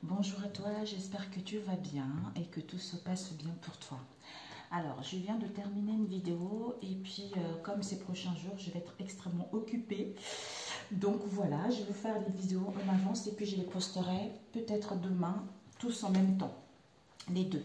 Bonjour à toi, j'espère que tu vas bien et que tout se passe bien pour toi. Alors, je viens de terminer une vidéo et puis comme ces prochains jours, je vais être extrêmement occupée. Donc voilà, je vais faire les vidéos en avance et puis je les posterai peut-être demain, tous en même temps, les deux.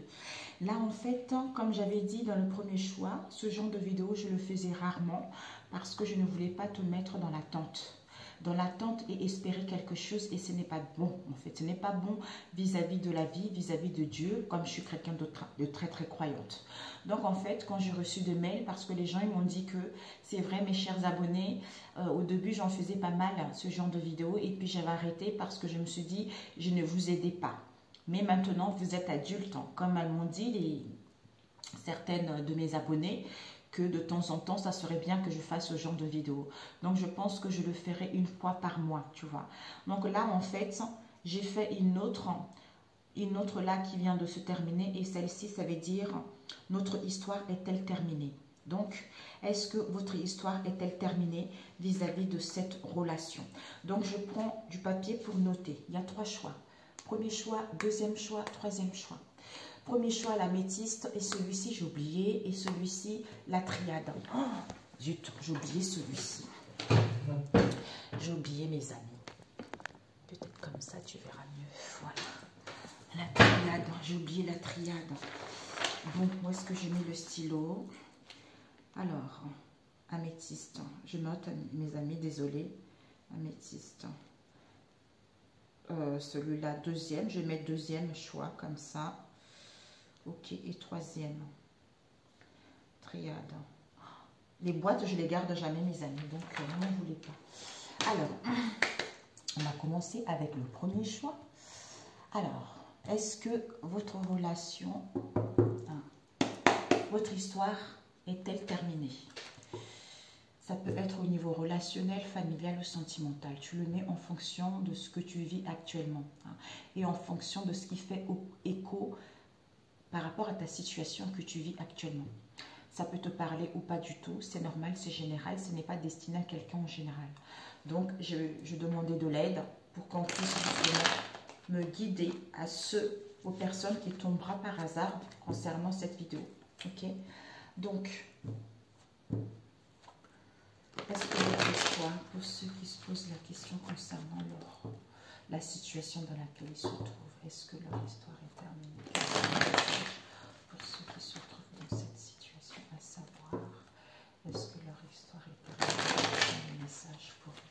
Là, en fait, comme j'avais dit dans le premier choix, ce genre de vidéo, je le faisais rarement parce que je ne voulais pas te mettre dans l'attente. Dans l'attente et espérer quelque chose, et ce n'est pas bon, en fait. Ce n'est pas bon vis-à-vis de la vie, vis-à-vis de Dieu, comme je suis quelqu'un de très, très croyante. Donc, en fait, quand j'ai reçu des mails, parce que les gens ils m'ont dit que, c'est vrai, mes chers abonnés, au début, j'en faisais pas mal, ce genre de vidéos, et puis j'avais arrêté parce que je me suis dit, je ne vous aidais pas. Mais maintenant, vous êtes adulte, comme elles m'ont dit, certaines de mes abonnés, que de temps en temps, ça serait bien que je fasse ce genre de vidéo. Donc, je pense que je le ferai une fois par mois, tu vois. Donc là, en fait, j'ai fait une autre là qui vient de se terminer. Et celle-ci, ça veut dire, notre histoire est-elle terminée? Donc, est-ce que votre histoire est-elle terminée vis-à-vis de cette relation? Donc, je prends du papier pour noter. Il y a 3 choix. Premier choix, deuxième choix, troisième choix. Premier choix, l'améthyste, et celui-ci, j'ai oublié, et celui-ci, la triade. Oh, zut, j'ai oublié celui-ci. J'ai oublié mes amis. Peut-être comme ça, tu verras mieux. Voilà. La triade, j'ai oublié la triade. Bon, où est-ce que j'ai mis le stylo? Alors, améthyste. Je note, mes amis, désolé. Améthyste. Celui-là, deuxième. Je vais mettre deuxième choix, comme ça. Ok, et troisième. Triade. Les boîtes, je les garde jamais, mes amis. Donc, ne voulez pas. Alors, on va commencer avec le premier choix. Alors, est-ce que votre relation, votre histoire est-elle terminée? Ça peut être au niveau relationnel, familial ou sentimental. Tu le mets en fonction de ce que tu vis actuellement. Et en fonction de ce qui fait écho par rapport à ta situation que tu vis actuellement. Ça peut te parler ou pas du tout, c'est normal, c'est général, ce n'est pas destiné à quelqu'un en général. Donc, je demandais de l'aide pour qu'on puisse me guider aux personnes qui tombera par hasard concernant cette vidéo. Ok? Donc, est-ce que votre choix, pour ceux qui se posent la question concernant la situation dans laquelle ils se trouvent, est-ce que leur histoire est terminée? Pour ceux qui se trouvent dans cette situation, à savoir, est-ce que leur histoire est terminée? Un message pour eux.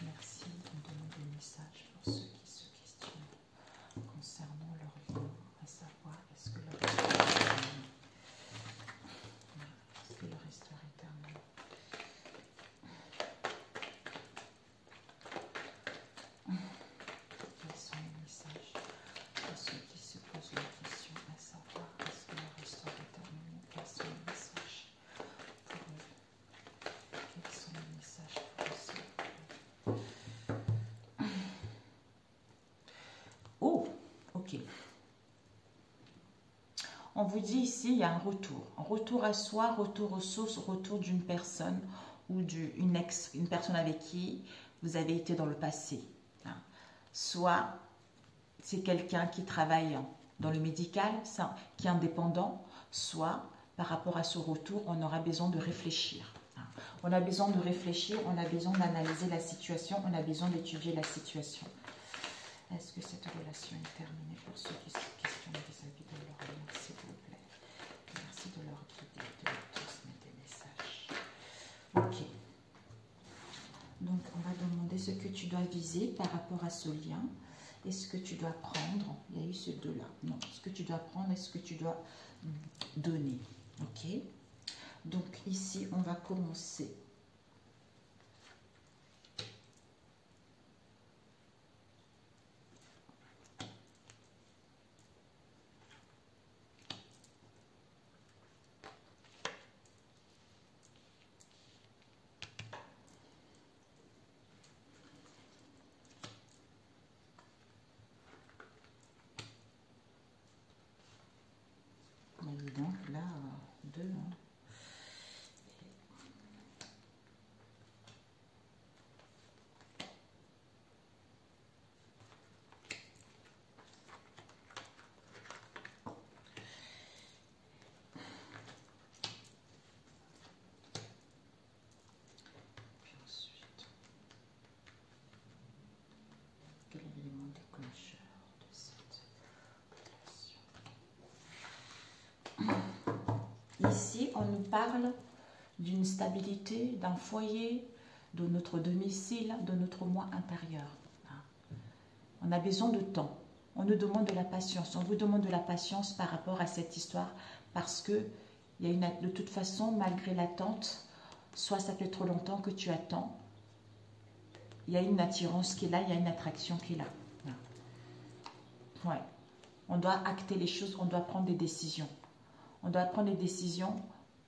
Merci, on demande des messages pour ceux qui se questionnent concernant leur vie, à savoir, est-ce que leur histoire est terminée? Est-ce que leur histoire est terminée? Quels sont les messages pour ceux qui se posent la question, à savoir, est-ce que leur histoire est terminée? Quels sont les messages pour eux? Quels sont les messages pour eux? Oh, ok. On vous dit ici, il y a un retour. Un retour à soi, retour aux sources, retour d'une personne ou une personne avec qui vous avez été dans le passé. Soit c'est quelqu'un qui travaille dans le médical, qui est indépendant, soit par rapport à ce retour, on aura besoin de réfléchir. On a besoin de réfléchir, on a besoin d'analyser la situation, on a besoin d'étudier la situation. Est-ce que cette relation est terminée pour ceux qui se questionnent vis-à-vis de leur amour, s'il vous plaît? Merci de leur guider, de leur transmettre des messages. Ok. Donc, on va demander ce que tu dois viser par rapport à ce lien. Est-ce que tu dois prendre? Il y a eu ces deux-là. Non. Est-ce que tu dois prendre? Est-ce que tu dois donner? Ok. Donc, ici, on va commencer. Donc là, deux. ici, on nous parle d'une stabilité, d'un foyer, de notre domicile, de notre moi intérieur. On a besoin de temps. On nous demande de la patience. On vous demande de la patience par rapport à cette histoire parce que de toute façon, malgré l'attente, soit ça fait trop longtemps que tu attends, il y a une attirance qui est là, il y a une attraction qui est là. Ouais. On doit acter les choses, on doit prendre des décisions. On doit prendre des décisions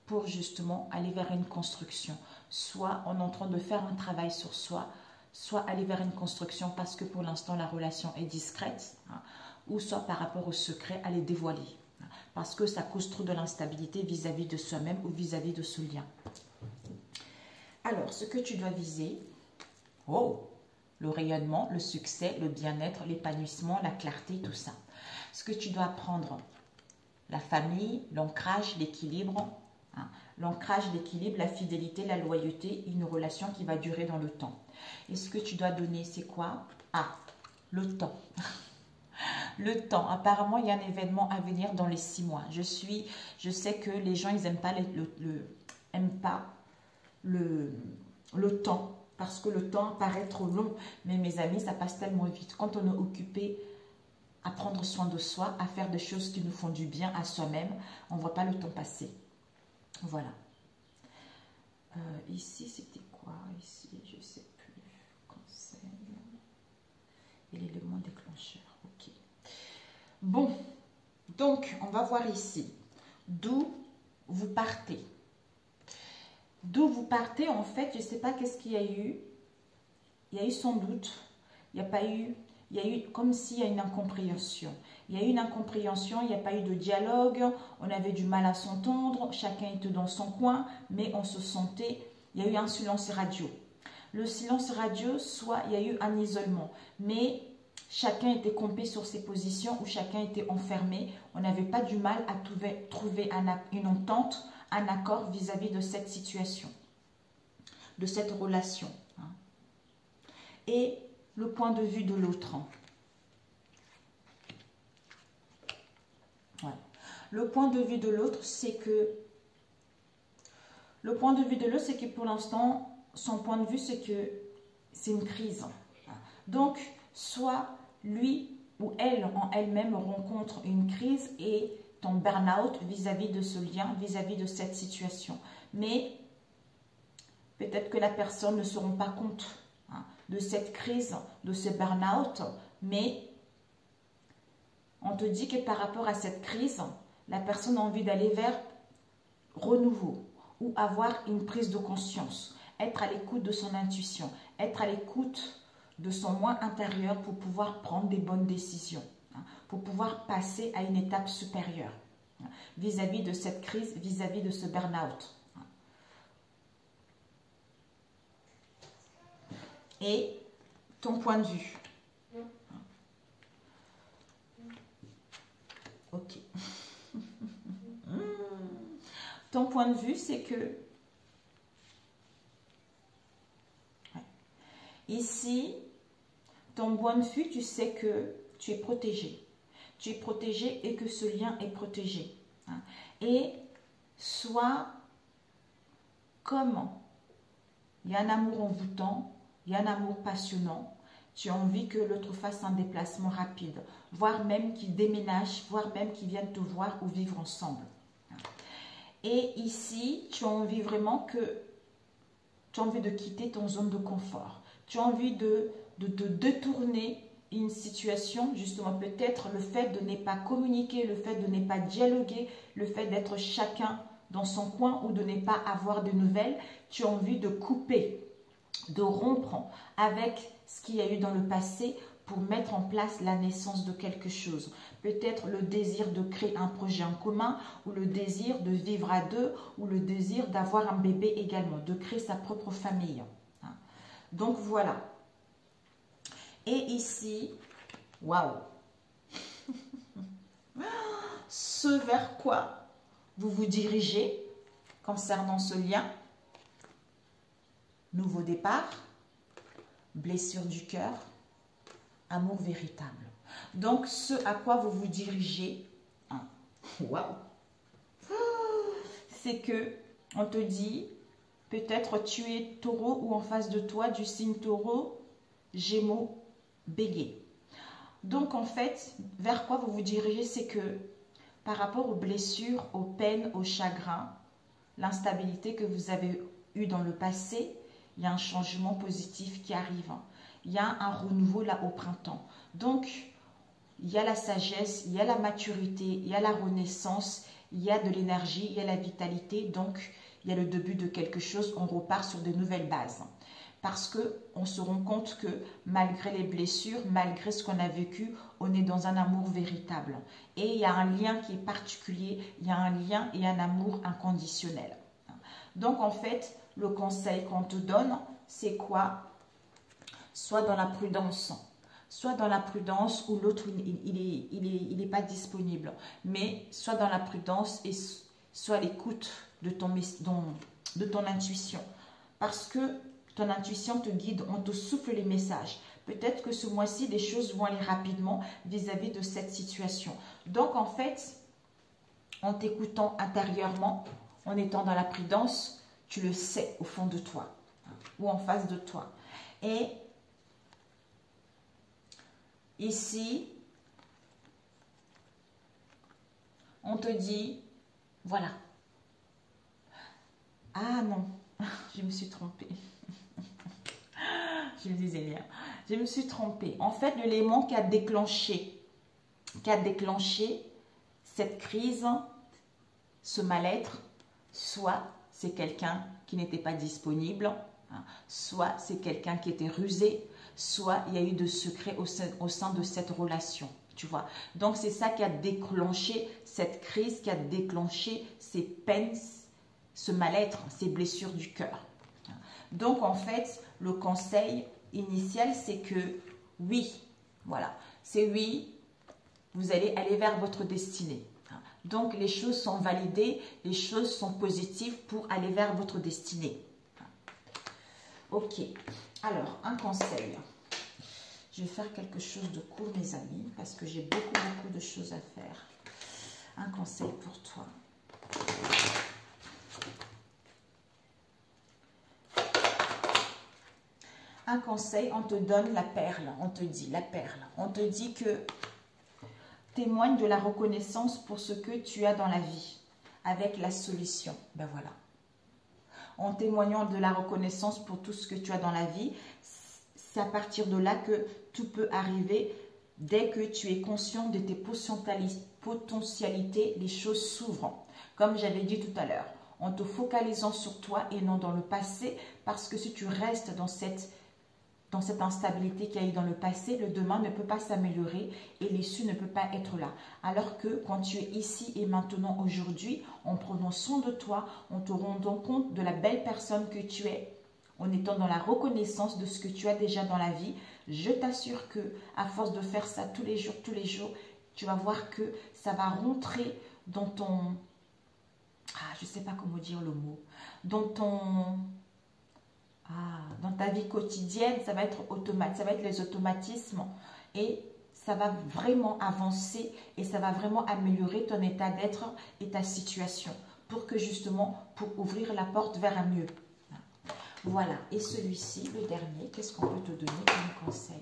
pour justement aller vers une construction. Soit on est en train de faire un travail sur soi, soit aller vers une construction parce que pour l'instant la relation est discrète, ou soit par rapport au secret, à les dévoiler. Parce que ça cause trop de l'instabilité vis-à-vis de soi-même ou vis-à-vis de ce lien. Alors, ce que tu dois viser, le rayonnement, le succès, le bien-être, l'épanouissement, la clarté, tout ça. Ce que tu dois apprendre, la famille, l'ancrage, l'équilibre. L'ancrage, l'équilibre, la fidélité, la loyauté, une relation qui va durer dans le temps. Et ce que tu dois donner, c'est quoi? Le temps. Le temps. Apparemment, il y a un événement à venir dans les 6 mois. Je sais que les gens, ils n'aiment pas, le temps. Parce que le temps paraît trop long. Mais mes amis, ça passe tellement vite. Quand on est occupé à prendre soin de soi, à faire des choses qui nous font du bien à soi-même, on ne voit pas le temps passer. Voilà. Ici, c'était quoi? Ici, je ne sais plus. Conseil. Et l'élément déclencheur. Ok. Bon. Donc, on va voir ici. D'où vous partez. D'où vous partez, en fait, je ne sais pas qu'est-ce qu'il y a eu. Il y a eu sans doute. Il n'y a pas eu... Il y a eu comme s'il y a une incompréhension. Il y a eu une incompréhension, il n'y a pas eu de dialogue, on avait du mal à s'entendre, chacun était dans son coin, mais on se sentait, il y a eu un silence radio. Le silence radio, soit il y a eu un isolement, mais chacun était campé sur ses positions ou chacun était enfermé. On n'avait pas du mal à trouver une entente, un accord vis-à-vis de cette situation, de cette relation. Et le point de vue de l'autre. Ouais. Le point de vue de l'autre, c'est que pour l'instant, son point de vue, c'est que c'est une crise. Donc, soit lui ou elle en elle-même rencontre une crise et ton burn-out vis-à-vis de ce lien, vis-à-vis de cette situation. Mais peut-être que la personne ne se rend pas compte de cette crise, de ce burn-out, mais on te dit que par rapport à cette crise, la personne a envie d'aller vers renouveau ou avoir une prise de conscience, être à l'écoute de son intuition, être à l'écoute de son moi intérieur pour pouvoir prendre des bonnes décisions, pour pouvoir passer à une étape supérieure vis-à-vis de cette crise, vis-à-vis de ce burn-out. Et ton point de vue. Ok. Ton point de vue, c'est que ici, ton point de vue, tu sais que tu es protégé. Tu es protégé et que ce lien est protégé. Et soit comme il y a un amour envoûtant, il y a un amour passionnant, tu as envie que l'autre fasse un déplacement rapide, voire même qu'il déménage, voire même qu'il vienne te voir ou vivre ensemble. Et ici, tu as envie vraiment de quitter ton zone de confort. Tu as envie de détourner une situation, justement peut-être le fait de ne pas communiquer, le fait de ne pas dialoguer, le fait d'être chacun dans son coin ou de ne pas avoir de nouvelles. Tu as envie de couper, de rompre avec ce qu'il y a eu dans le passé pour mettre en place la naissance de quelque chose. Peut-être le désir de créer un projet en commun ou le désir de vivre à deux ou le désir d'avoir un bébé également, de créer sa propre famille. Donc voilà. Et ici, waouh, ce vers quoi vous vous dirigez concernant ce lien? Nouveau départ, blessure du cœur, amour véritable. Donc, ce à quoi vous vous dirigez, waouh, c'est que on te dit, peut-être tu es taureau ou en face de toi du signe taureau, gémeaux, bélier. Donc en fait, vers quoi vous vous dirigez, c'est que par rapport aux blessures, aux peines, aux chagrins, l'instabilité que vous avez eue dans le passé, il y a un changement positif qui arrive. Il y a un renouveau là au printemps. Donc, il y a la sagesse, il y a la maturité, il y a la renaissance, il y a de l'énergie, il y a la vitalité. Donc, il y a le début de quelque chose, on repart sur de nouvelles bases. Parce qu'on se rend compte que malgré les blessures, malgré ce qu'on a vécu, on est dans un amour véritable. Et il y a un lien qui est particulier, il y a un lien et un amour inconditionnel. Donc en fait, le conseil qu'on te donne, c'est quoi? Sois dans la prudence. Soit dans la prudence où l'autre, il n'est pas disponible. Mais soit dans la prudence et soit à l'écoute de ton intuition. Parce que ton intuition te guide, on te souffle les messages. Peut-être que ce mois-ci, les choses vont aller rapidement vis-à-vis de cette situation. Donc, en fait, en t'écoutant intérieurement, en étant dans la prudence, tu le sais au fond de toi ou en face de toi. Et ici, on te dit, voilà. Ah non, je me suis trompée. Je le disais bien. Je me suis trompée. En fait, l'élément qui a déclenché cette crise, ce mal-être, soit c'est quelqu'un qui n'était pas disponible, soit c'est quelqu'un qui était rusé, soit il y a eu de secrets au sein de cette relation. Tu vois. Donc, c'est ça qui a déclenché cette crise, qui a déclenché ces peines, ce mal-être, ces blessures du cœur. Donc, en fait, le conseil initial, c'est que oui, voilà, c'est oui, vous allez aller vers votre destinée. Donc, les choses sont validées, les choses sont positives pour aller vers votre destinée. Ok, alors, un conseil. Je vais faire quelque chose de court, mes amis, parce que j'ai beaucoup de choses à faire. Un conseil pour toi. Un conseil, on te donne la perle, on te dit la perle. On te dit que témoigne de la reconnaissance pour ce que tu as dans la vie, avec la solution. Ben voilà. En témoignant de la reconnaissance pour tout ce que tu as dans la vie, c'est à partir de là que tout peut arriver. Dès que tu es conscient de tes potentialités, les choses s'ouvrent. Comme j'avais dit tout à l'heure, en te focalisant sur toi et non dans le passé, parce que si tu restes dans cette instabilité qu'il y a eu dans le passé, le demain ne peut pas s'améliorer et l'issue ne peut pas être là. Alors que quand tu es ici et maintenant, aujourd'hui, en prenant soin de toi, en te rendant compte de la belle personne que tu es, en étant dans la reconnaissance de ce que tu as déjà dans la vie, je t'assure que à force de faire ça tous les jours, tu vas voir que ça va rentrer dans ton... je ne sais pas comment dire le mot. Dans ta vie quotidienne, ça va être automatique, ça va être les automatismes et ça va vraiment avancer et ça va vraiment améliorer ton état d'être et ta situation pour ouvrir la porte vers un mieux. Voilà, et celui-ci, le dernier, qu'est-ce qu'on peut te donner comme conseil?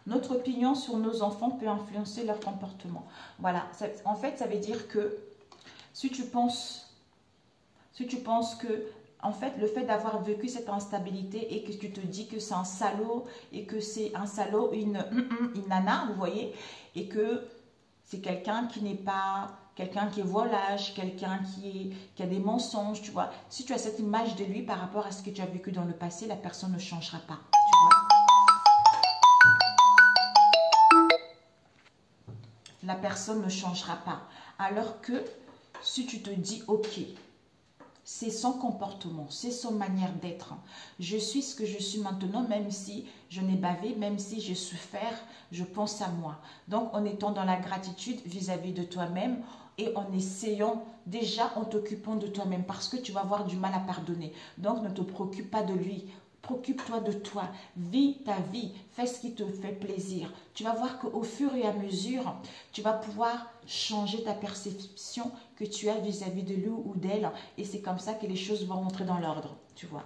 Notre opinion sur nos enfants peut influencer leur comportement. Voilà, en fait, ça veut dire que si tu penses que, en fait, le fait d'avoir vécu cette instabilité et que tu te dis que c'est un salaud et que c'est un salaud, une nana, vous voyez, et que c'est quelqu'un qui n'est pas, quelqu'un qui est volage, quelqu'un qui a des mensonges, tu vois. Si tu as cette image de lui par rapport à ce que tu as vécu dans le passé, la personne ne changera pas, tu vois. La personne ne changera pas. Alors que si tu te dis, ok, c'est son comportement, c'est son manière d'être. Je suis ce que je suis maintenant, même si je n'ai bavé, même si j'ai souffert, je pense à moi. Donc, en étant dans la gratitude vis-à-vis de toi-même et en essayant, déjà en t'occupant de toi-même, parce que tu vas avoir du mal à pardonner. Donc, ne te préoccupe pas de lui. Préoccupe-toi de toi. Vis ta vie. Fais ce qui te fait plaisir. Tu vas voir qu'au fur et à mesure, tu vas pouvoir changer ta perception que tu as vis-à-vis de lui ou d'elle. Et c'est comme ça que les choses vont rentrer dans l'ordre. Tu vois.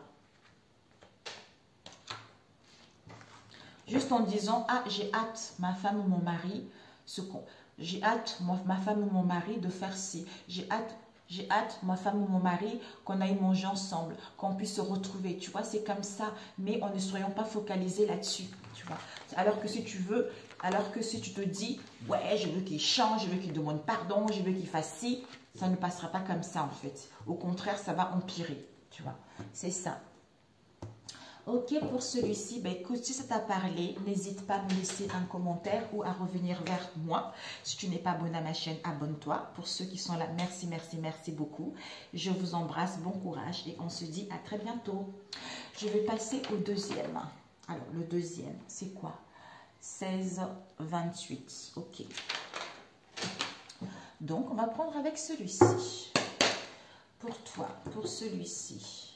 Juste en disant, ah, j'ai hâte, ma femme ou mon mari, j'ai hâte, ma femme ou mon mari de faire ci. J'ai hâte, ma femme ou mon mari, qu'on aille manger ensemble, qu'on puisse se retrouver. Tu vois, c'est comme ça. Mais en ne soyons pas focalisés là-dessus. Tu vois. Alors que si tu te dis, ouais, je veux qu'il change, je veux qu'il demande pardon, je veux qu'il fasse ci, ça ne passera pas comme ça en fait. Au contraire, ça va empirer. Tu vois, c'est ça. Ok, pour celui-ci, ben écoute, si ça t'a parlé, n'hésite pas à me laisser un commentaire ou à revenir vers moi. Si tu n'es pas abonné à ma chaîne, abonne-toi. Pour ceux qui sont là, merci, merci, merci beaucoup. Je vous embrasse, bon courage et on se dit à très bientôt. Je vais passer au deuxième. Alors, le deuxième, c'est quoi? 16, 28. Ok. Donc, on va prendre avec celui-ci. Pour toi, pour celui-ci.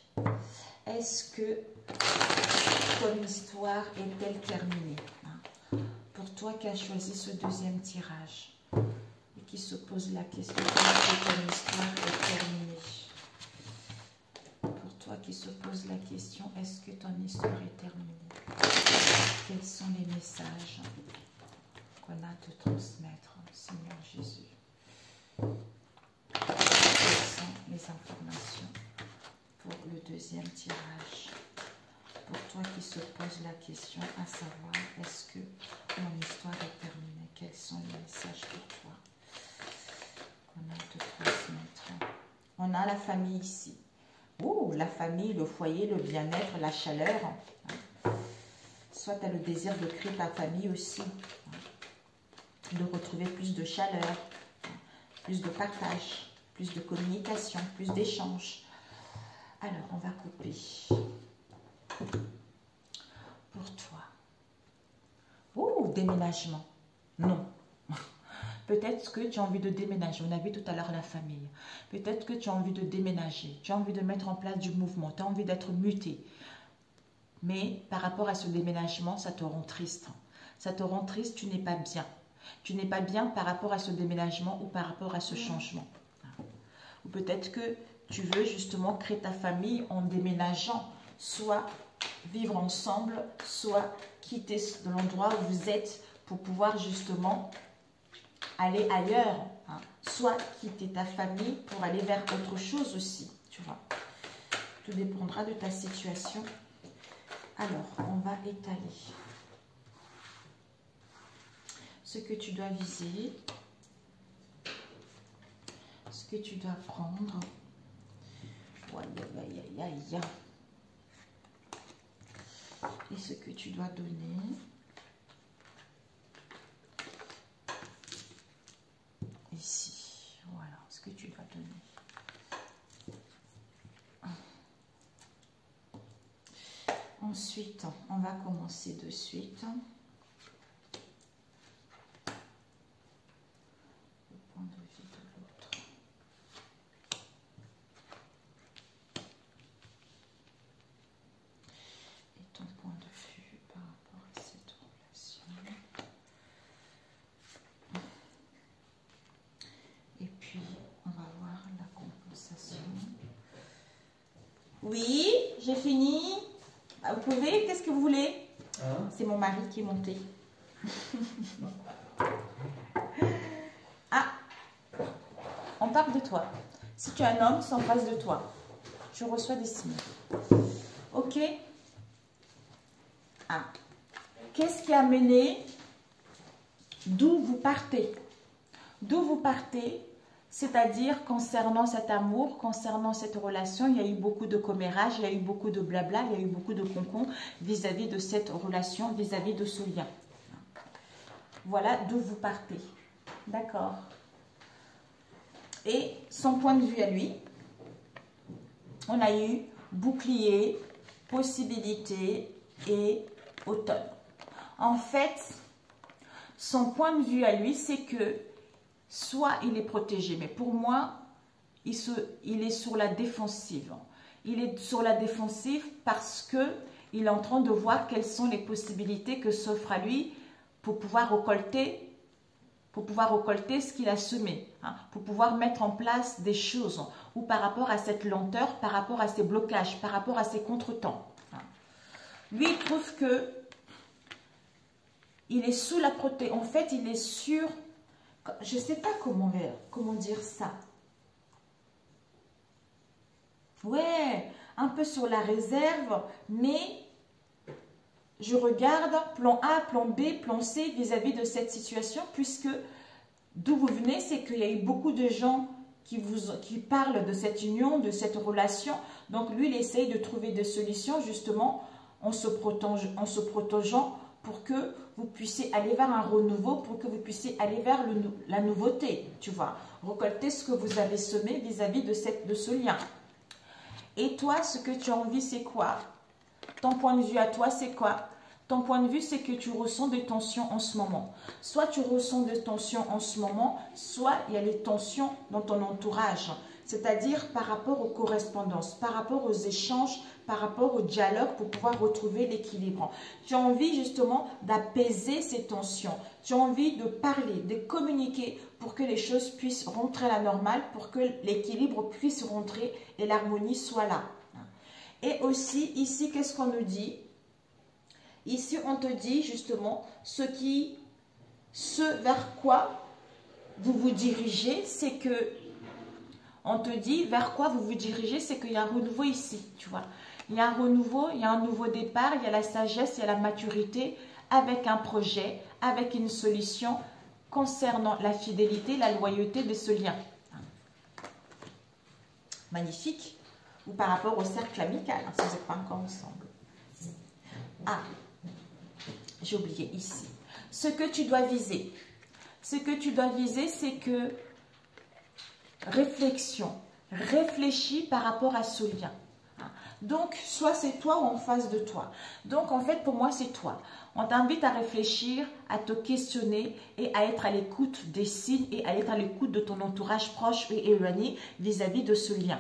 Est-ce que ton histoire est-elle terminée? Pour toi qui as choisi ce deuxième tirage et qui se pose la question, est-ce que ton histoire est terminée? Pour toi qui se pose la question, est-ce que ton histoire est terminée? Quels sont les messages qu'on a à te transmettre, Seigneur Jésus? Quelles sont les informations pour le deuxième tirage? Pour toi qui se pose la question à savoir, est-ce que mon histoire est terminée? Quels sont les messages pour toi qu'on a à te transmettre? On a la famille ici. Oh, la famille, le foyer, le bien-être, la chaleur. Soit tu as le désir de créer ta famille aussi. De retrouver plus de chaleur, plus de partage, plus de communication, plus d'échange. Alors, on va couper. Pour toi. Oh, déménagement. Non. Peut-être que tu as envie de déménager. On a vu tout à l'heure la famille. Peut-être que tu as envie de déménager. Tu as envie de mettre en place du mouvement. Tu as envie d'être muté. Mais par rapport à ce déménagement, ça te rend triste. Ça te rend triste, tu n'es pas bien. Tu n'es pas bien par rapport à ce déménagement ou par rapport à ce changement. Ou peut-être que tu veux justement créer ta famille en déménageant. Soit vivre ensemble, soit quitter l'endroit où vous êtes pour pouvoir justement aller ailleurs. Soit quitter ta famille pour aller vers autre chose aussi. Tu vois. Tout dépendra de ta situation. Alors, on va étaler ce que tu dois viser, ce que tu dois prendre. Et ce que tu dois donner. Ici, voilà, ce que tu dois donner. Ensuite, on va commencer de suite. Le point de vue de l'autre. Et ton point de vue par rapport à cette relation. Et puis, on va voir la compensation. Oui, j'ai fini. Vous pouvez, qu'est-ce que vous voulez? C'est mon mari qui est monté. Ah, on parle de toi. Si tu es un homme, c'est en face de toi. Tu reçois des signes. Ok? Ah. Qu'est-ce qui a mené? D'où vous partez? D'où vous partez? C'est-à-dire, concernant cet amour, concernant cette relation, il y a eu beaucoup de commérage, il y a eu beaucoup de blabla, il y a eu beaucoup de concon vis-à-vis de cette relation, vis-à-vis de ce lien. Voilà d'où vous partez. D'accord. Et son point de vue à lui, on a eu bouclier, possibilité et automne. En fait, son point de vue à lui, c'est que soit il est protégé. Mais pour moi, il est sur la défensive. Il est sur la défensive parce que il est en train de voir quelles sont les possibilités que s'offrent à lui pour pouvoir récolter ce qu'il a semé, hein, pour pouvoir mettre en place des choses, ou par rapport à cette lenteur, par rapport à ses blocages, par rapport à ses contretemps. Hein. Lui, il trouve que il est sous la protection. En fait, il est sur... Je ne sais pas comment dire ça. Ouais, un peu sur la réserve, mais je regarde plan A, plan B, plan C vis-à-vis de cette situation, puisque d'où vous venez, c'est qu'il y a eu beaucoup de gens qui parlent de cette union, de cette relation. Donc lui, il essaye de trouver des solutions justement en se protégeant pour que vous puissiez aller vers un renouveau, pour que vous puissiez aller vers la nouveauté, tu vois. Récolter ce que vous avez semé vis-à-vis de ce lien. Et toi, ce que tu as envie, c'est quoi? Ton point de vue à toi, c'est quoi? Ton point de vue, c'est que tu ressens des tensions en ce moment. Soit tu ressens des tensions en ce moment, soit il y a les tensions dans ton entourage. C'est-à-dire par rapport aux correspondances, par rapport aux échanges, par rapport au dialogue pour pouvoir retrouver l'équilibre. Tu as envie justement d'apaiser ces tensions. Tu as envie de parler, de communiquer pour que les choses puissent rentrer à la normale, pour que l'équilibre puisse rentrer et l'harmonie soit là. Et aussi, ici, qu'est-ce qu'on nous dit? Ici, on te dit justement ce vers quoi vous vous dirigez, c'est que, on te dit vers quoi vous vous dirigez, c'est qu'il y a un renouveau ici, tu vois. Il y a un renouveau, il y a un nouveau départ, il y a la sagesse, il y a la maturité, avec un projet, avec une solution concernant la fidélité, la loyauté de ce lien. Magnifique. Ou par rapport au cercle amical, hein, si vous n'êtes pas encore ensemble. Ah, j'ai oublié ici. Ce que tu dois viser. Ce que tu dois viser, c'est que réflexion. Réfléchis par rapport à ce lien. Donc, soit c'est toi ou en face de toi. Donc, en fait, pour moi, c'est toi. On t'invite à réfléchir, à te questionner et à être à l'écoute des signes et à être à l'écoute de ton entourage proche et éloigné vis-à-vis de ce lien.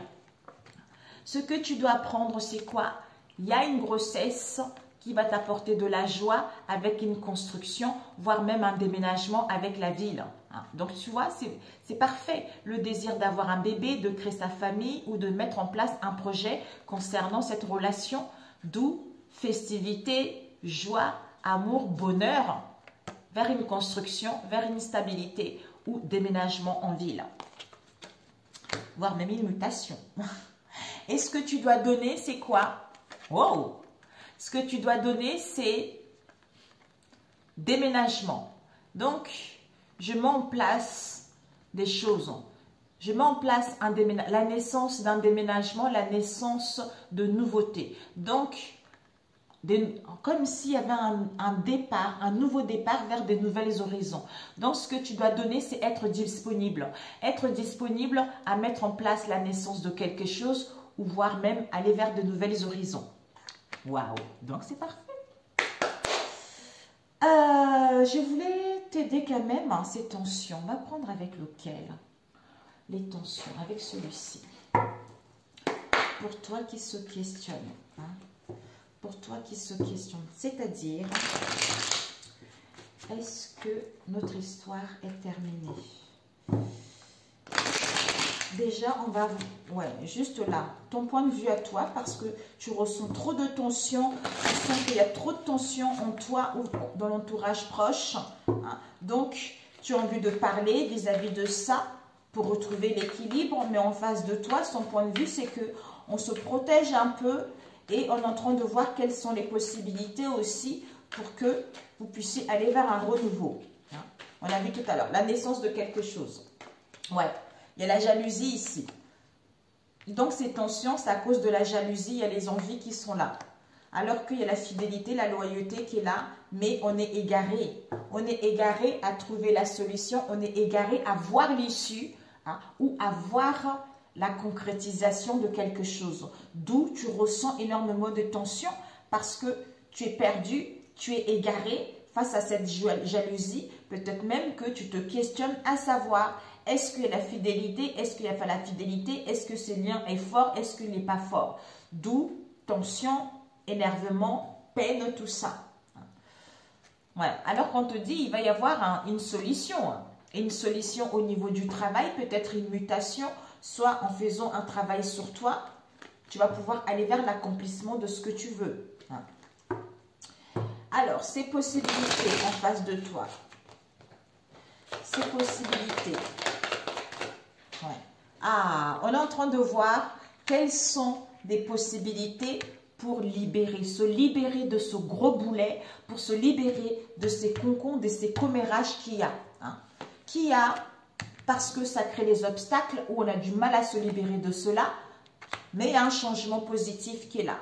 Ce que tu dois apprendre, c'est quoi? Il y a une grossesse qui va t'apporter de la joie avec une construction, voire même un déménagement avec la ville. Donc, tu vois, c'est parfait. Le désir d'avoir un bébé, de créer sa famille ou de mettre en place un projet concernant cette relation, d'où festivité, joie, amour, bonheur, vers une construction, vers une stabilité ou déménagement en ville, voire même une mutation. Et ce que tu dois donner, c'est quoi? Wow! Ce que tu dois donner, c'est déménagement. Donc, je mets en place des choses. Je mets en place la naissance d'un déménagement, la naissance de nouveautés. Donc, comme s'il y avait un départ, un nouveau départ vers des nouvelles horizons. Donc, ce que tu dois donner, c'est être disponible. Être disponible à mettre en place la naissance de quelque chose ou voire même aller vers de nouvelles horizons. Waouh! Donc, c'est parfait. Je voulais t'aider quand même, hein, ces tensions. On va prendre avec lequel? Les tensions, avec celui-ci. Pour toi qui se questionne. Hein? Pour toi qui se questionne. C'est-à-dire, est-ce que notre histoire est terminée? Déjà, on va... Ouais, juste là, ton point de vue à toi, parce que tu ressens trop de tension, tu sens qu'il y a trop de tension en toi ou dans l'entourage proche. Hein. Donc, tu as envie de parler vis-à-vis de ça pour retrouver l'équilibre, mais en face de toi, son point de vue, c'est qu'on se protège un peu et on est en train de voir quelles sont les possibilités aussi pour que vous puissiez aller vers un renouveau. Hein. On l'a vu tout à l'heure, la naissance de quelque chose. Ouais. Il y a la jalousie ici. Donc, ces tensions, c'est à cause de la jalousie, il y a les envies qui sont là. Alors qu'il y a la fidélité, la loyauté qui est là, mais on est égaré. On est égaré à trouver la solution, on est égaré à voir l'issue, hein, ou à voir la concrétisation de quelque chose. D'où tu ressens énormément de tension parce que tu es perdu, tu es égaré face à cette jalousie, peut-être même que tu te questionnes à savoir, est-ce qu'il y a la fidélité, est-ce qu'il n'y a pas la fidélité, est-ce que ce lien est fort, est-ce qu'il n'est pas fort. D'où tension, énervement, peine, tout ça. Ouais. Alors qu'on te dit, il va y avoir une solution. Une solution au niveau du travail, peut-être une mutation, soit en faisant un travail sur toi, tu vas pouvoir aller vers l'accomplissement de ce que tu veux. Alors, ces possibilités en face de toi. Ces possibilités. Ouais. Ah, on est en train de voir quelles sont des possibilités pour se libérer de ce gros boulet, pour se libérer de ces concons, de ces commérages qu'il y a. Qu'il y a parce que ça crée des obstacles où on a du mal à se libérer de cela, mais il y a un changement positif qui est là.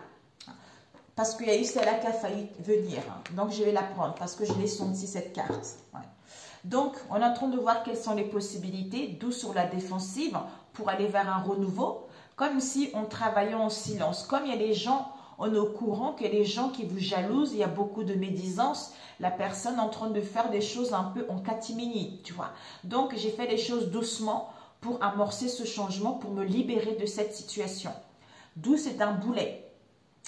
Parce qu'il y a eu celle-là qui a failli venir. Donc, je vais la prendre parce que je l'ai senti cette carte. Ouais. Donc, on est en train de voir quelles sont les possibilités, d'où sur la défensive pour aller vers un renouveau, comme si on travaillait en silence. Comme il y a des gens, on est au courant qu'il y a des gens qui vous jalousent, il y a beaucoup de médisance, la personne est en train de faire des choses un peu en catimini, tu vois. Donc, j'ai fait les choses doucement pour amorcer ce changement, pour me libérer de cette situation. D'où c'est un boulet.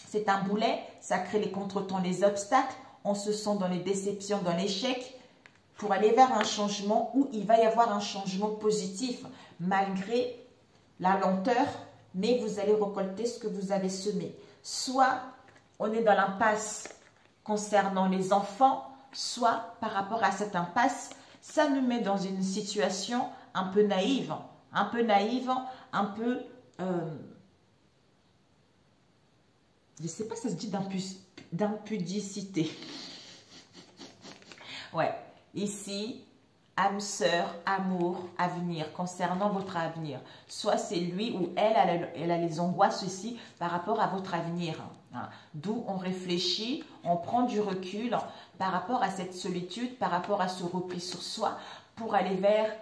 C'est un boulet, ça crée les contretemps, les obstacles, on se sent dans les déceptions, dans l'échec, pour aller vers un changement où il va y avoir un changement positif, malgré la lenteur, mais vous allez récolter ce que vous avez semé. Soit on est dans l'impasse concernant les enfants, soit par rapport à cette impasse, ça nous met dans une situation un peu naïve, un peu je ne sais pas si ça se dit d'impudicité. Ouais, ici, âme sœur, amour, avenir, concernant votre avenir. Soit c'est lui ou elle a les angoisses aussi par rapport à votre avenir. D'où on réfléchit, on prend du recul par rapport à cette solitude, par rapport à ce repli sur soi, pour aller vers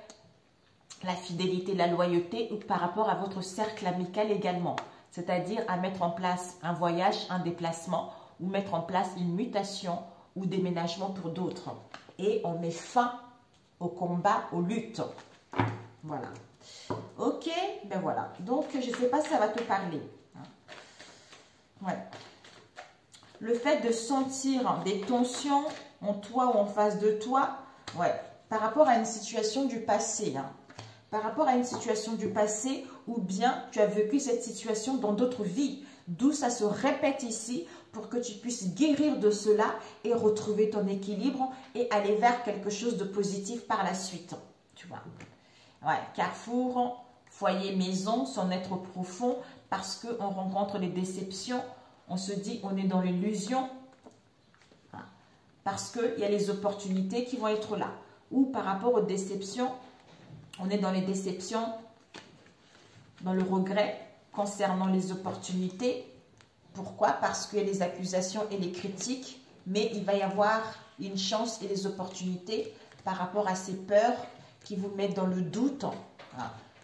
la fidélité, la loyauté, ou par rapport à votre cercle amical également. C'est-à-dire à mettre en place un voyage, un déplacement, ou mettre en place une mutation ou déménagement pour d'autres. Et on met fin au combat, aux luttes. Voilà. Ok, ben voilà. Donc, je ne sais pas si ça va te parler. Ouais. Le fait de sentir des tensions en toi ou en face de toi, ouais, par rapport à une situation du passé, par rapport à une situation du passé, ou bien tu as vécu cette situation dans d'autres vies, d'où ça se répète ici pour que tu puisses guérir de cela et retrouver ton équilibre et aller vers quelque chose de positif par la suite. Tu vois. Ouais, carrefour, foyer, maison, son être profond, parce qu'on rencontre les déceptions, on se dit on est dans l'illusion, parce qu'il y a les opportunités qui vont être là. Ou par rapport aux déceptions, on est dans les déceptions, dans le regret concernant les opportunités. Pourquoi? Parce qu'il y a les accusations et les critiques, mais il va y avoir une chance et les opportunités par rapport à ces peurs qui vous mettent dans le doute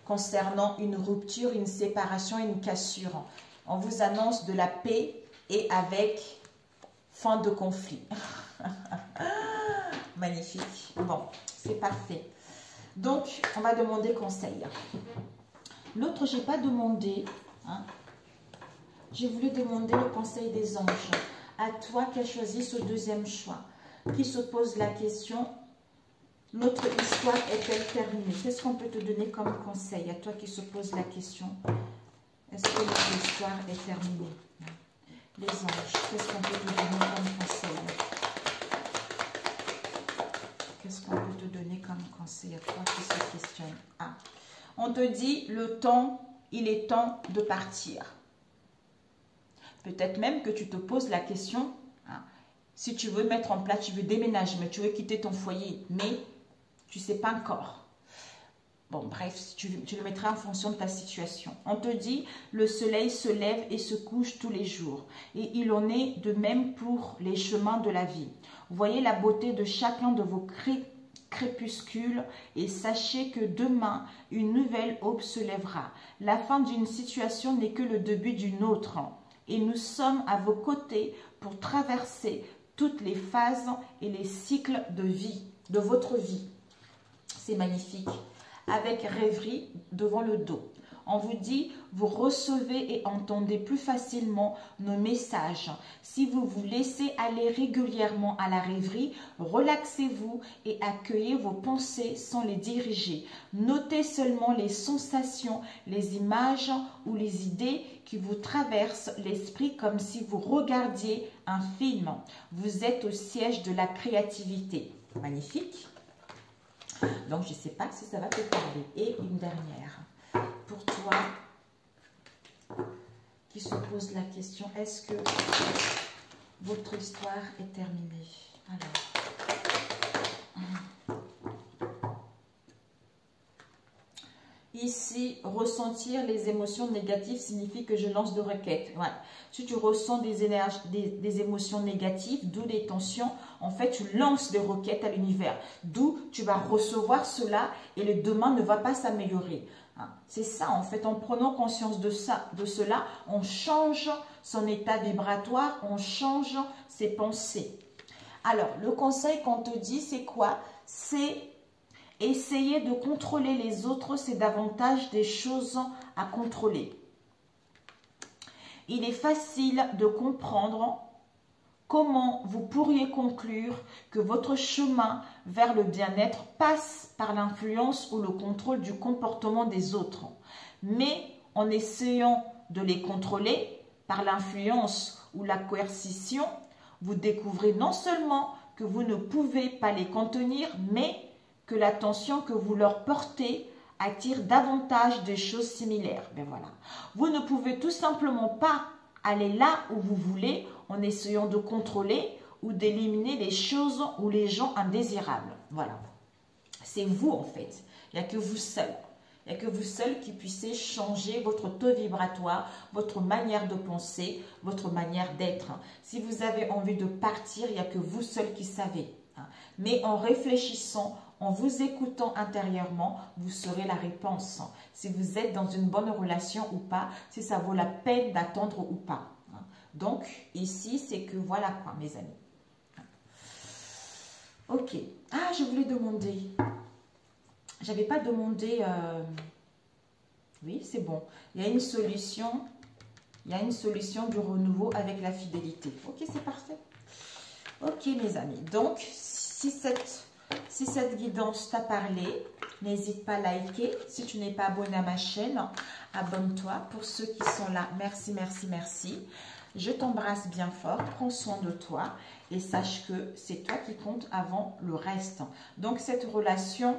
concernant une rupture, une séparation, une cassure. On vous annonce de la paix et avec fin de conflit. Magnifique. Bon, c'est parfait. Donc, on va demander conseil. L'autre, je n'ai pas demandé. J'ai voulu demander le conseil des anges. À toi qui as choisi ce deuxième choix, qui se pose la question, notre histoire est-elle terminée? Qu'est-ce qu'on peut te donner comme conseil? À toi qui se pose la question, est-ce que notre histoire est terminée? Les anges, qu'est-ce qu'on peut te donner comme conseil? Qu'est-ce qu'on peut te donner comme conseil à toi qui se questionne? On te dit, le temps, il est temps de partir. Peut-être même que tu te poses la question, si tu veux mettre en place, tu veux déménager, mais tu veux quitter ton foyer, mais tu ne sais pas encore. Bon, bref, tu le mettras en fonction de ta situation. On te dit, le soleil se lève et se couche tous les jours. Et il en est de même pour les chemins de la vie. Voyez la beauté de chacun de vos crépuscules et sachez que demain, une nouvelle aube se lèvera. La fin d'une situation n'est que le début d'une autre. Et nous sommes à vos côtés pour traverser toutes les phases et les cycles de vie, de votre vie. C'est magnifique. Avec rêverie devant le dos. On vous dit, vous recevez et entendez plus facilement nos messages. Si vous vous laissez aller régulièrement à la rêverie, relaxez-vous et accueillez vos pensées sans les diriger. Notez seulement les sensations, les images ou les idées qui vous traversent l'esprit comme si vous regardiez un film. Vous êtes au siège de la créativité. Magnifique. Donc, je ne sais pas si ça va te parler. Et une dernière. Pour toi, qui se pose la question, est-ce que votre histoire est terminée? Alors, ici, ressentir les émotions négatives signifie que je lance de requêtes. Ouais. Si tu ressens des émotions négatives, d'où des tensions, en fait, tu lances des requêtes à l'univers. D'où tu vas recevoir cela et le demain ne va pas s'améliorer. C'est ça, en fait, en prenant conscience de cela, on change son état vibratoire, on change ses pensées. Alors, le conseil qu'on te dit, c'est quoi? C'est essayer de contrôler les autres, c'est davantage des choses à contrôler. Il est facile de comprendre comment vous pourriez conclure que votre chemin vers le bien-être passe par l'influence ou le contrôle du comportement des autres. Mais en essayant de les contrôler par l'influence ou la coercition, vous découvrez non seulement que vous ne pouvez pas les contenir, mais que l'attention que vous leur portez attire davantage des choses similaires. Ben voilà. Vous ne pouvez tout simplement pas aller là où vous voulez en essayant de contrôler ou d'éliminer les choses ou les gens indésirables. Voilà. C'est vous en fait. Il n'y a que vous seul. Il n'y a que vous seul qui puissiez changer votre taux vibratoire, votre manière de penser, votre manière d'être. Si vous avez envie de partir, il n'y a que vous seul qui savez. Mais en réfléchissant, en vous écoutant intérieurement, vous saurez la réponse. Si vous êtes dans une bonne relation ou pas, si ça vaut la peine d'attendre ou pas. Donc, ici, c'est que voilà quoi, mes amis. Ok. Ah, je voulais demander. J'avais pas demandé... Oui, c'est bon. Il y a une solution. Il y a une solution du renouveau avec la fidélité. Ok, c'est parfait. Ok, mes amis. Donc, si cette guidance t'a parlé, n'hésite pas à liker. Si tu n'es pas abonné à ma chaîne, abonne-toi. Pour ceux qui sont là, merci, merci, merci. Je t'embrasse bien fort. Prends soin de toi et sache que c'est toi qui compte avant le reste. Donc, cette relation,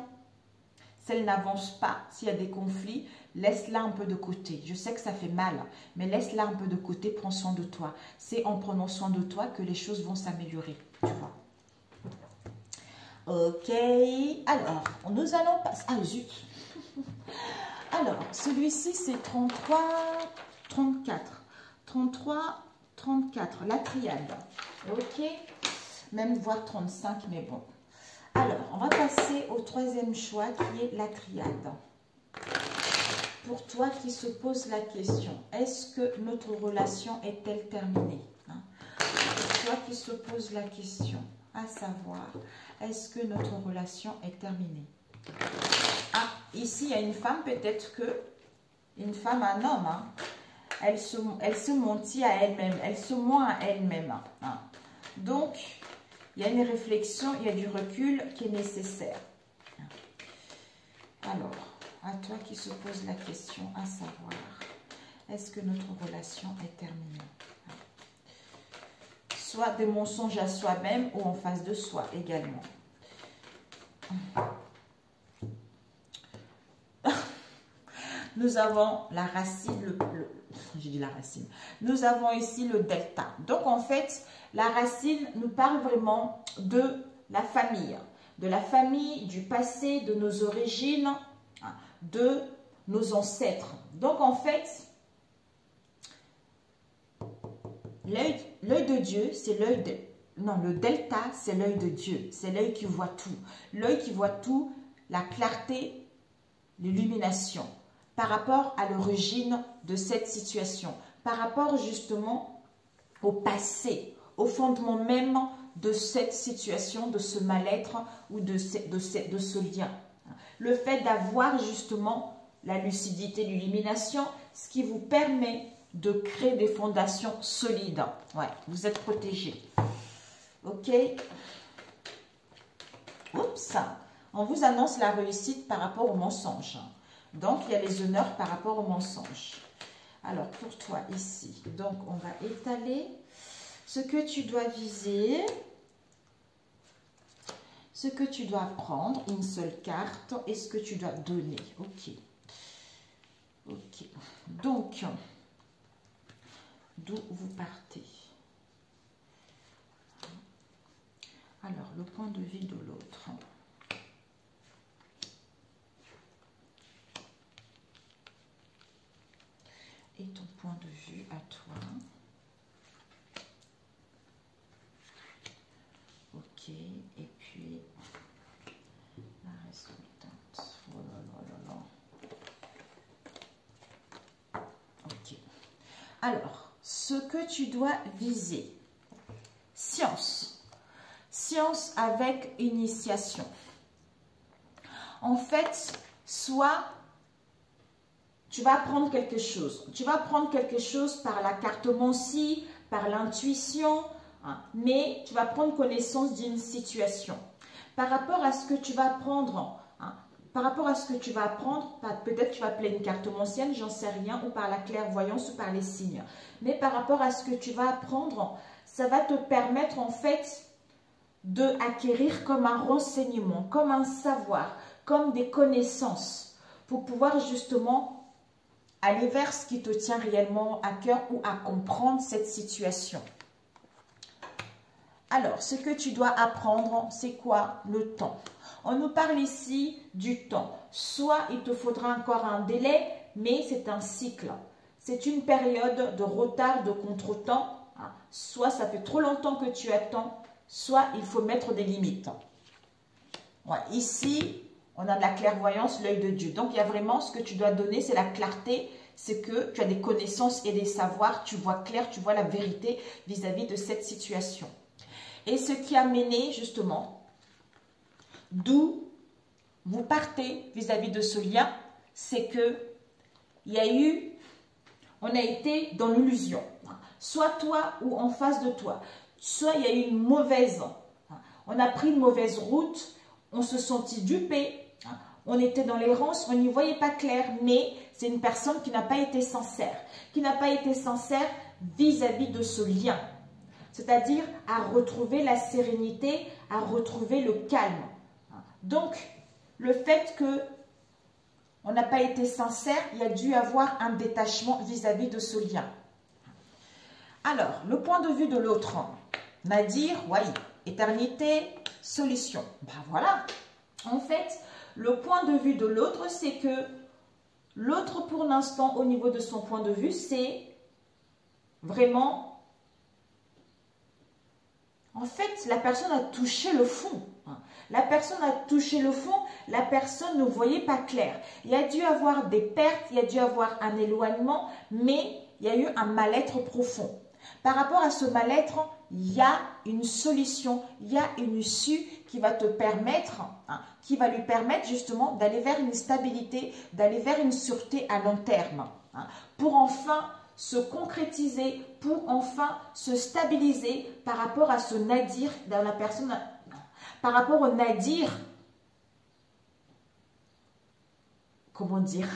si elle n'avance pas, s'il y a des conflits, laisse-la un peu de côté. Je sais que ça fait mal, mais laisse-la un peu de côté. Prends soin de toi. C'est en prenant soin de toi que les choses vont s'améliorer. Tu vois. Ok, alors, nous allons passer... Ah, zut. Alors, celui-ci, c'est 33, 34. 33, 34, la triade. Ok, même voire 35, mais bon. Alors, on va passer au troisième choix qui est la triade. Pour toi qui se pose la question, est-ce que notre relation est-elle terminée? Pour toi qui se pose la question, à savoir... Est-ce que notre relation est terminée? Ah, ici, il y a une femme, peut-être que... Une femme, un homme, hein, elle se mentit à elle-même. Elle se ment à elle-même. Hein. Donc, il y a une réflexion, il y a du recul qui est nécessaire. Alors, à toi qui se pose la question, à savoir, est-ce que notre relation est terminée? Soit des mensonges à soi-même ou en face de soi également. Nous avons la racine, j'ai dit la racine. Nous avons ici le delta. Donc en fait, la racine nous parle vraiment de la famille, du passé, de nos origines, de nos ancêtres. Donc en fait, l'œil de Dieu, c'est l'œil de... Non, le delta, c'est l'œil de Dieu. C'est l'œil qui voit tout. L'œil qui voit tout, la clarté, l'illumination. Par rapport à l'origine de cette situation. Par rapport justement au passé, au fondement même de cette situation, de ce mal-être ou de ce lien. Le fait d'avoir justement la lucidité, l'illumination, ce qui vous permet de créer des fondations solides. Ouais, vous êtes protégé. Ok. Oups. On vous annonce la réussite par rapport au mensonge. Donc, il y a les honneurs par rapport au mensonge. Alors, pour toi, ici, donc, on va étaler ce que tu dois viser, ce que tu dois prendre, une seule carte, et ce que tu dois donner. Ok. Ok. Donc, d'où vous partez? Alors, le point de vue de l'autre. Et ton point de vue à toi. Ok, et puis la résultante. Oh là là là là. Ok. Alors, ce que tu dois viser. Science. Science avec initiation. En fait, soit tu vas apprendre quelque chose. Tu vas apprendre quelque chose par la cartomancie, par l'intuition, hein, mais tu vas prendre connaissance d'une situation. Par rapport à ce que tu vas apprendre, hein, peut-être tu vas appeler une cartomancienne, j'en sais rien, ou par la clairvoyance ou par les signes. Mais par rapport à ce que tu vas apprendre, ça va te permettre en fait de acquérir comme un renseignement, comme un savoir, comme des connaissances pour pouvoir justement aller vers ce qui te tient réellement à cœur ou à comprendre cette situation. Alors, ce que tu dois apprendre, c'est quoi? Le temps. On nous parle ici du temps. Soit il te faudra encore un délai, mais c'est un cycle. C'est une période de retard, de contretemps. Soit ça fait trop longtemps que tu attends, soit il faut mettre des limites. Ouais, ici, on a de la clairvoyance, l'œil de Dieu. Donc, il y a vraiment ce que tu dois donner, c'est la clarté. C'est que tu as des connaissances et des savoirs, tu vois clair, tu vois la vérité vis-à-vis de cette situation. Et ce qui a mené justement, d'où vous partez vis-à-vis de ce lien, c'est que il y a eu, on a été dans l'illusion. Soit toi ou en face de toi. Soit il y a eu une mauvaise, on a pris une mauvaise route, on se sentit dupé, on était dans l'errance, on n'y voyait pas clair, mais c'est une personne qui n'a pas été sincère, vis-à-vis de ce lien. C'est-à-dire à retrouver la sérénité, à retrouver le calme. Donc, le fait que on n'a pas été sincère, il y a dû avoir un détachement vis-à-vis de ce lien. Alors, le point de vue de l'autre, Nadir, oui, éternité, solution. Ben voilà. En fait, le point de vue de l'autre, c'est que l'autre, pour l'instant, au niveau de son point de vue, c'est vraiment... En fait, la personne a touché le fond. La personne a touché le fond, la personne ne voyait pas clair. Il y a dû avoir des pertes, il y a dû avoir un éloignement, mais il y a eu un mal-être profond. Par rapport à ce mal-être, il y a une solution, il y a une issue qui va te permettre, qui va lui permettre justement d'aller vers une stabilité, d'aller vers une sûreté à long terme, pour enfin se concrétiser, pour enfin se stabiliser par rapport à ce nadir dans la personne, par rapport au nadir, comment dire,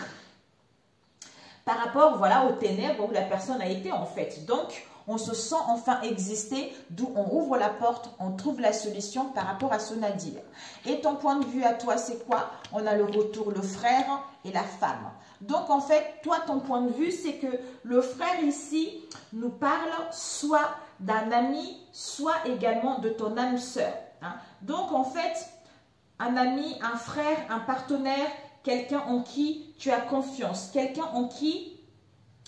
par rapport, voilà, aux ténèbres où la personne a été en fait. Donc, on se sent enfin exister, d'où on ouvre la porte, on trouve la solution par rapport à ce nadir. Et ton point de vue à toi, c'est quoi? On a le retour, le frère et la femme. Donc, en fait, toi, ton point de vue, c'est que le frère ici nous parle soit d'un ami, soit également de ton âme sœur. Donc, en fait, un ami, un frère, un partenaire, quelqu'un en qui tu as confiance, quelqu'un en qui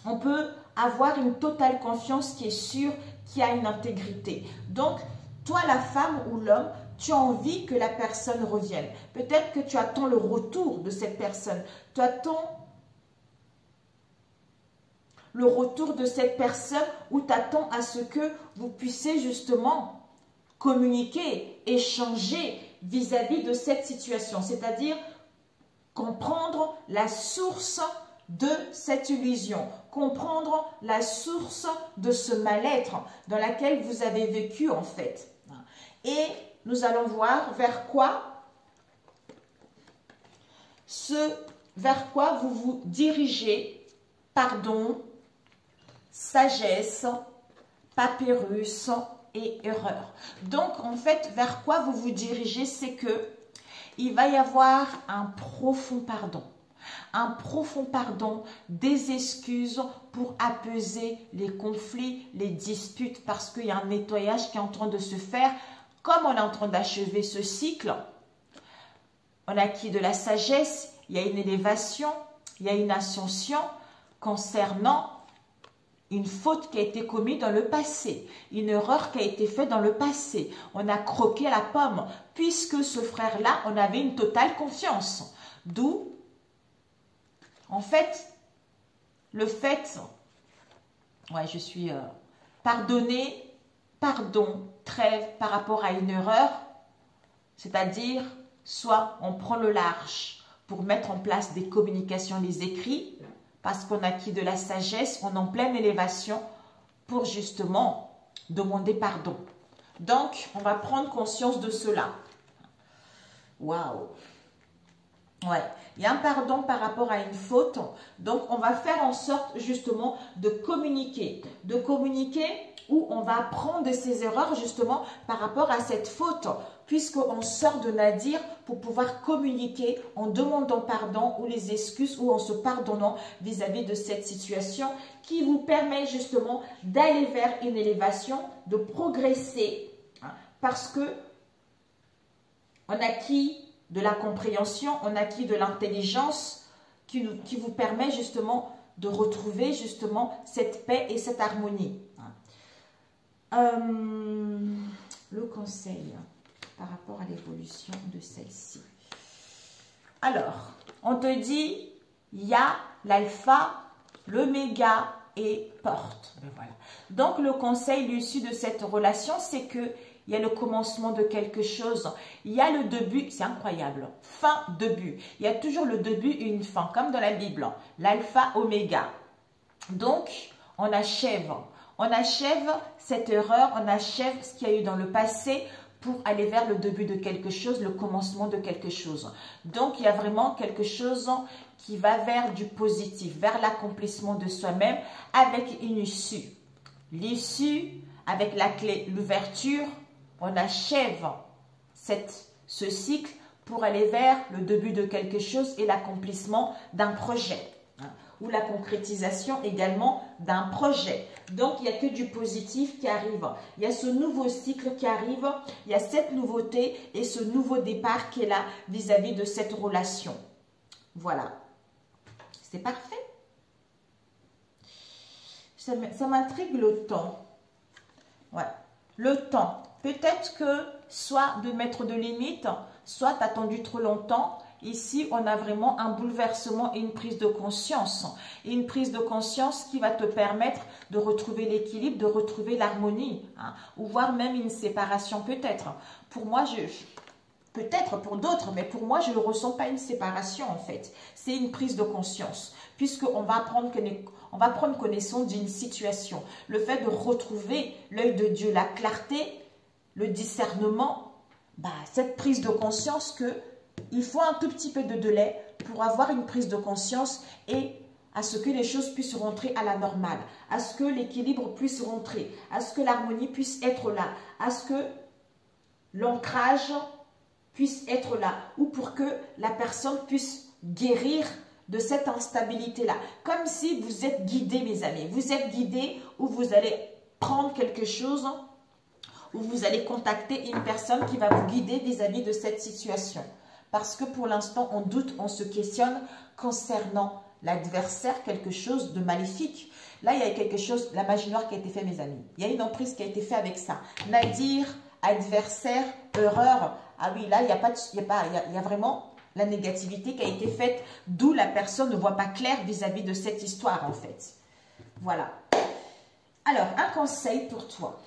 on peut avoir une totale confiance, qui est sûr, qui a une intégrité. Donc, toi, la femme ou l'homme, tu as envie que la personne revienne. Peut-être que tu attends le retour de cette personne. Tu attends le retour de cette personne ou tu attends à ce que vous puissiez justement communiquer, échanger vis-à-vis de cette situation. C'est-à-dire comprendre la source de cette illusion, comprendre la source de ce mal-être dans laquelle vous avez vécu en fait. Et nous allons voir vers quoi vous vous dirigez, pardon, sagesse, papyrus et erreur. Donc en fait, vers quoi vous vous dirigez, c'est que il va y avoir un profond pardon. Un profond pardon, des excuses pour apaiser les conflits, les disputes, parce qu'il y a un nettoyage qui est en train de se faire. Comme on est en train d'achever ce cycle, on a acquis de la sagesse, il y a une élévation, il y a une ascension concernant une faute qui a été commise dans le passé, une erreur qui a été faite dans le passé. On a croqué la pomme, puisque ce frère-là, on avait une totale confiance. D'où en fait, le fait, ouais, je suis pardonner, pardon, trêve par rapport à une erreur, c'est-à-dire, soit on prend le large pour mettre en place des communications, des écrits, parce qu'on a acquis de la sagesse, on est en pleine élévation pour justement demander pardon. Donc, on va prendre conscience de cela. Waouh! Ouais, il y a un pardon par rapport à une faute. Donc, on va faire en sorte justement de communiquer où on va apprendre de ses erreurs justement par rapport à cette faute, puisqu'on sort de Nadir pour pouvoir communiquer en demandant pardon ou les excuses ou en se pardonnant vis-à-vis de cette situation qui vous permet justement d'aller vers une élévation, de progresser, hein, parce que on acquis de la compréhension, on acquis de l'intelligence qui vous permet justement de retrouver justement cette paix et cette harmonie. Le conseil par rapport à l'évolution de celle-ci. Alors, on te dit, il y a l'alpha, l'oméga et porte. Voilà. Donc, le conseil, l'issue de cette relation, c'est que il y a le commencement de quelque chose. Il y a le début, c'est incroyable. Fin, début. Il y a toujours le début et une fin, comme dans la Bible. L'alpha, oméga. Donc, on achève. On achève cette erreur, on achève ce qu'il y a eu dans le passé pour aller vers le début de quelque chose, le commencement de quelque chose. Donc, il y a vraiment quelque chose qui va vers du positif, vers l'accomplissement de soi-même avec une issue. L'issue, avec la clé, l'ouverture, on achève ce cycle pour aller vers le début de quelque chose et l'accomplissement d'un projet, hein, ou la concrétisation également d'un projet. Donc, il n'y a que du positif qui arrive. Il y a ce nouveau cycle qui arrive, il y a cette nouveauté et ce nouveau départ qui est là vis-à-vis de cette relation. Voilà. C'est parfait. Ça m'intrigue le temps. Ouais. Le temps. Peut-être que soit de mettre de limites, soit attendu trop longtemps. Ici, on a vraiment un bouleversement et une prise de conscience. Et une prise de conscience qui va te permettre de retrouver l'équilibre, de retrouver l'harmonie. Hein, ou voire même une séparation peut-être. Pour moi, peut-être pour d'autres, mais pour moi, je ne ressens pas une séparation en fait. C'est une prise de conscience. Puisqu'on va prendre connaissance d'une situation. Le fait de retrouver l'œil de Dieu, la clarté, le discernement, cette prise de conscience que il faut un tout petit peu de délai pour avoir une prise de conscience et à ce que les choses puissent rentrer à la normale, à ce que l'équilibre puisse rentrer, à ce que l'harmonie puisse être là, à ce que l'ancrage puisse être là, ou pour que la personne puisse guérir de cette instabilité-là. Comme si vous êtes guidé, mes amis. Vous êtes guidé ou vous allez prendre quelque chose ou vous allez contacter une personne qui va vous guider vis-à-vis de cette situation. Parce que pour l'instant, on doute, on se questionne concernant l'adversaire, quelque chose de maléfique. Là, il y a quelque chose, la magie noire qui a été faite, mes amis. Il y a une emprise qui a été faite avec ça. Nadir, adversaire, erreur. Ah oui, là, il y a vraiment la négativité qui a été faite, d'où la personne ne voit pas clair vis-à-vis de cette histoire, en fait. Voilà. Alors, un conseil pour toi.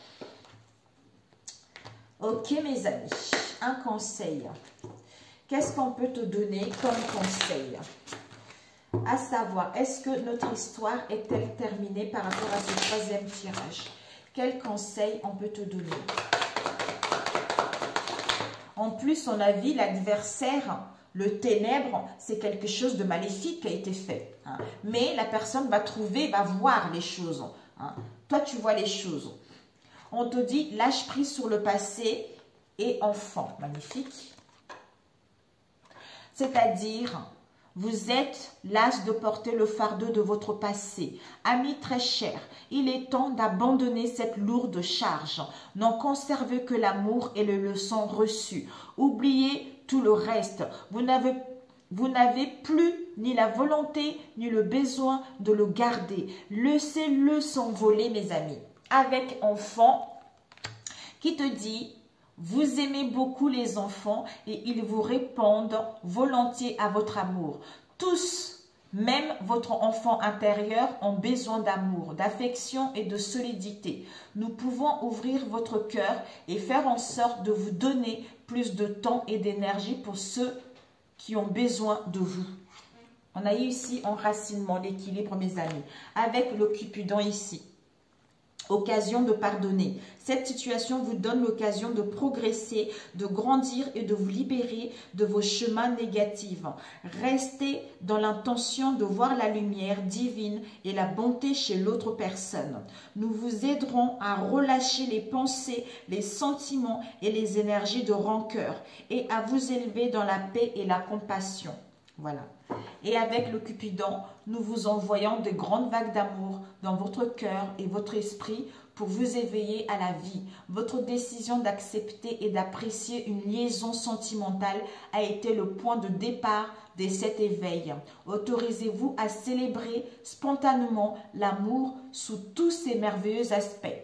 Ok mes amis, un conseil. Qu'est-ce qu'on peut te donner comme conseil? À savoir, est-ce que notre histoire est-elle terminée par rapport à ce troisième tirage? Quel conseil on peut te donner? En plus, on a vu l'adversaire, le ténèbre, c'est quelque chose de maléfique qui a été fait. Hein. Mais la personne va trouver, va voir les choses. Hein. Toi, tu vois les choses. On te dit, lâche prise sur le passé et enfant. Magnifique. C'est-à-dire, vous êtes las de porter le fardeau de votre passé. Amis très chers, il est temps d'abandonner cette lourde charge. N'en conservez que l'amour et les leçons reçues. Oubliez tout le reste. Vous n'avez plus ni la volonté ni le besoin de le garder. Laissez-le s'envoler, mes amis. Avec enfant qui te dit... Vous aimez beaucoup les enfants et ils vous répondent volontiers à votre amour. Tous, même votre enfant intérieur, ont besoin d'amour, d'affection et de solidité. Nous pouvons ouvrir votre cœur et faire en sorte de vous donner plus de temps et d'énergie pour ceux qui ont besoin de vous. On a eu ici enracinement, l'équilibre, mes amis, avec le Cupidon ici. Occasion de pardonner. Cette situation vous donne l'occasion de progresser, de grandir et de vous libérer de vos chemins négatifs. Restez dans l'intention de voir la lumière divine et la bonté chez l'autre personne. Nous vous aiderons à relâcher les pensées, les sentiments et les énergies de rancœur et à vous élever dans la paix et la compassion. Voilà. Et avec le Cupidon, nous vous envoyons de grandes vagues d'amour dans votre cœur et votre esprit pour vous éveiller à la vie. Votre décision d'accepter et d'apprécier une liaison sentimentale a été le point de départ de cet éveil. Autorisez-vous à célébrer spontanément l'amour sous tous ses merveilleux aspects.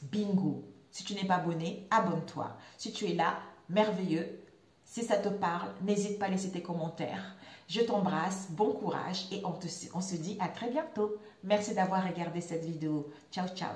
Bingo! Si tu n'es pas abonné, abonne-toi. Si tu es là, merveilleux. Si ça te parle, n'hésite pas à laisser tes commentaires. Je t'embrasse, bon courage et on se dit à très bientôt. Merci d'avoir regardé cette vidéo. Ciao, ciao.